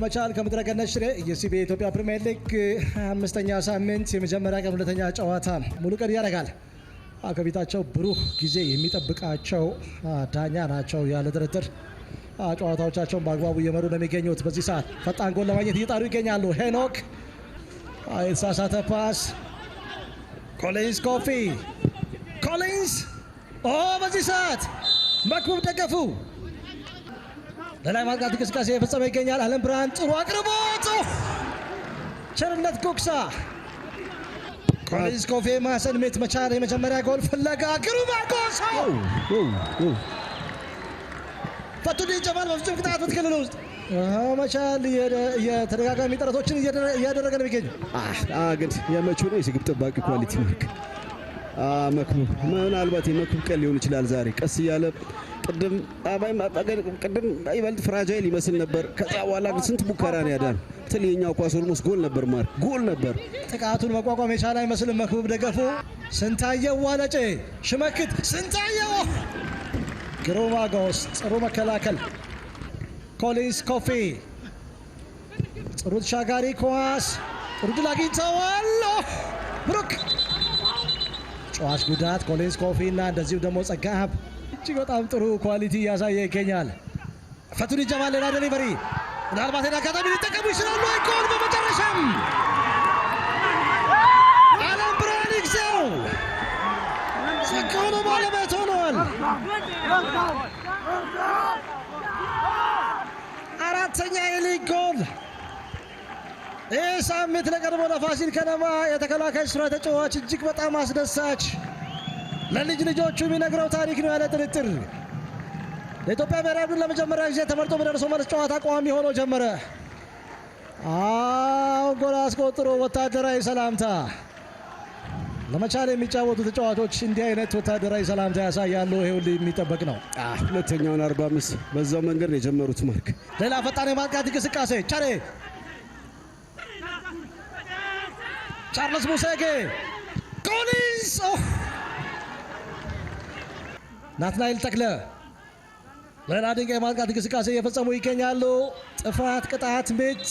መቻል ከምድረገነት ሽሬ የሲቢ ኢትዮጵያ ፕሪሚየር ሊግ አምስተኛ ሳምንት የመጀመሪያ ቀን ሁለተኛ ጨዋታ ሙሉ ቀን ያደርጋል። ከፊታቸው ብሩህ ጊዜ የሚጠብቃቸው ዳኛ ናቸው ያለ ድርድር። ጨዋታዎቻቸውን በአግባቡ እየመሩ ነው የሚገኙት። በዚህ ሰዓት ፈጣን ጎል ለማግኘት እየጣሩ ይገኛሉ። ሄኖክ የተሳሳተ ፓስ፣ ኮሊንስ ኮፊ ኮሊንስ በዚህ ሰዓት መክቡብ ደገፉ ለላይ ማጥቃት እንቅስቃሴ የፈጸመ ይገኛል። አለም ብርሃን ጥሩ አቅርቦት፣ ቸርነት ጉግሳ ኮሊንስ ኮፊ ማሰን ምት መቻል የመጀመሪያ ጎል ፍለጋ ግሩም አጎሶ ፈቱዲን ጀማል በፍጹም ቅጣት ምት ክልል ውስጥ መቻል የተደጋጋሚ ጥረቶችን እያደረገ ነው የሚገኘው። ግን የመቹ ነው የግብ ጠባቂ ኳሊቲ ማርክ መክቡብ ምናልባት የመክቡብ ቀን ሊሆን ይችላል ዛሬ ቀስ እያለ ቅድም ይበልጥ ፍራጃይል ይመስል ነበር። ከዛ በኋላ ግን ስንት ሙከራ ነው ያዳነው። ትልየኛው ኳስ ኦልሞስት ጎል ነበር ማርክ ጎል ነበር። ጥቃቱን መቋቋም የቻለ አይመስልም መክቡብ ደገፉ። ስንታየው ዋለጬ ሽመክት ስንታየው ግሩም አጎስ ጥሩ መከላከል። ኮሊንስ ኮፊ ጥሩ ተሻጋሪ ኳስ ጥሩ ድል አግኝተዋል። ብሩክ ጨዋች ጉዳት ኮሊንስ ኮፊ እና እንደዚሁ ደግሞ ጸጋብ እጅግ በጣም ጥሩ ኳሊቲ እያሳየ ይገኛል። ፈቱዲ ጀማል ሌላ ዴሊቨሪ ምናልባት አጋጣሚ ሊጠቀሙ ይችላሉ። ጎል በመጨረሻም አለም ብርሃን ይግዛው ሰካውኑ ባለቤት ሆኗል። አራተኛ የሊግ ጎል ይህ ሳምንት ለቀድሞ ለፋሲል ከነማ የተከላካይ ስራ ተጫዋች እጅግ በጣም አስደሳች ለልጅ ልጆቹ የሚነግረው ታሪክ ነው ያለ ጥርጥር። ለኢትዮጵያ ብሔራዊ ቡድን ለመጀመሪያ ጊዜ ተመርጦ በደርሶ መልስ ጨዋታ ቋሚ ሆኖ ጀመረ። ጎል አስቆጥሮ ወታደራዊ ሰላምታ ለመቻል የሚጫወቱ ተጫዋቾች እንዲህ አይነት ወታደራዊ ሰላምታ ያሳያሉ። ይሄ ሁሉ የሚጠበቅ ነው። ሁለተኛውን 45 በዛው መንገድ ነው የጀመሩት ማርክ። ሌላ ፈጣን የማጥቃት እንቅስቃሴ ቻሬ ቻርልስ ሙሴጌ ኮሊንስ ናትናኤል ተክለ ሌላ ድንቅ የማጥቃት እንቅስቃሴ እየፈጸሙ ይገኛሉ። ጥፋት ቅጣት ምት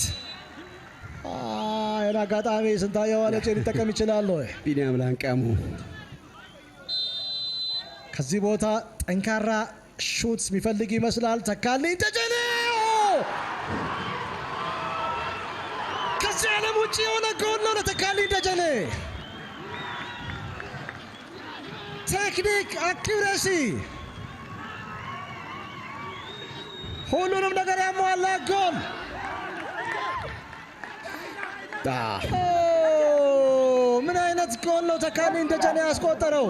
አይና አጋጣሚ ስንታየው ዋለጬ ሊጠቀም ይችላል። ቢኒያም ላንቃሙ ከዚህ ቦታ ጠንካራ ሹት የሚፈልግ ይመስላል። ተካልኝ ደጀኔ ከዚህ ዓለም ውጭ የሆነ ጎል ነው ለተካልኝ ደጀኔ። ቴክኒክ አኪውሬሲ ሁሉንም ነገር ያሟላ ጎል። ምን አይነት ጎል ነው ተካልኝ ደጀኔ ያስቆጠረው።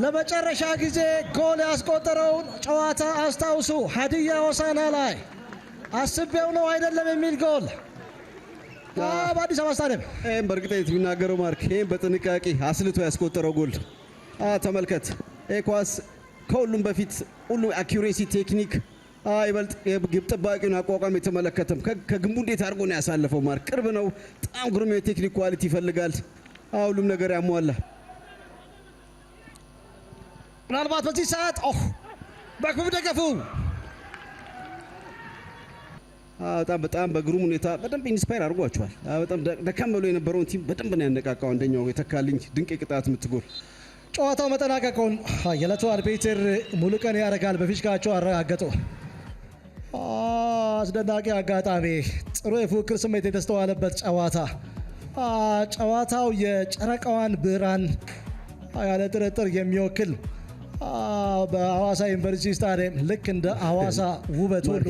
ለመጨረሻ ጊዜ ጎል ያስቆጠረውን ጨዋታ አስታውሱ። ሀዲያ ሆሳዕና ላይ አስቤው ነው አይደለም የሚል ጎል በአዲስ አበባ ስታዲየም። ይህም በእርግጠኝነት የሚናገረው ማርክ ይህም በጥንቃቄ አስልቶ ያስቆጠረው ጎል ተመልከት። ይህ ኳስ ከሁሉም በፊት ሁሉ አኪውሬሲ ቴክኒክ ይበልጥ የግብ ጠባቂውን አቋቋም የተመለከተም ከግንቡ እንዴት አድርጎ ነው ያሳለፈው። ማርክ ቅርብ ነው። በጣም ግሩም የቴክኒክ ኳሊቲ ይፈልጋል። ሁሉም ነገር ያሟላ። ምናልባት በዚህ ሰዓት መክቡብ ደገፉ በጣም በግሩም ሁኔታ በደንብ ኢንስፓየር አድርጓቸዋል። በጣም ደከም ብሎ የነበረውን ቲም በደንብ ነው ያነቃቃው። አንደኛው የተካልኝ ድንቅ የቅጣት ምትጎል። ጨዋታው መጠናቀቁን የዕለቱ አርቢትር ሙሉቀን ያደርጋል በፊሽካቸው አረጋገጡ። አስደናቂ አጋጣሚ፣ ጥሩ የፉክክር ስሜት የተስተዋለበት ጨዋታ። ጨዋታው የጨረቃዋን ብርሃን ያለ ጥርጥር የሚወክል በሐዋሳ ዩኒቨርሲቲ ስታዲየም ልክ እንደ ሐዋሳ ውበት ሁሉ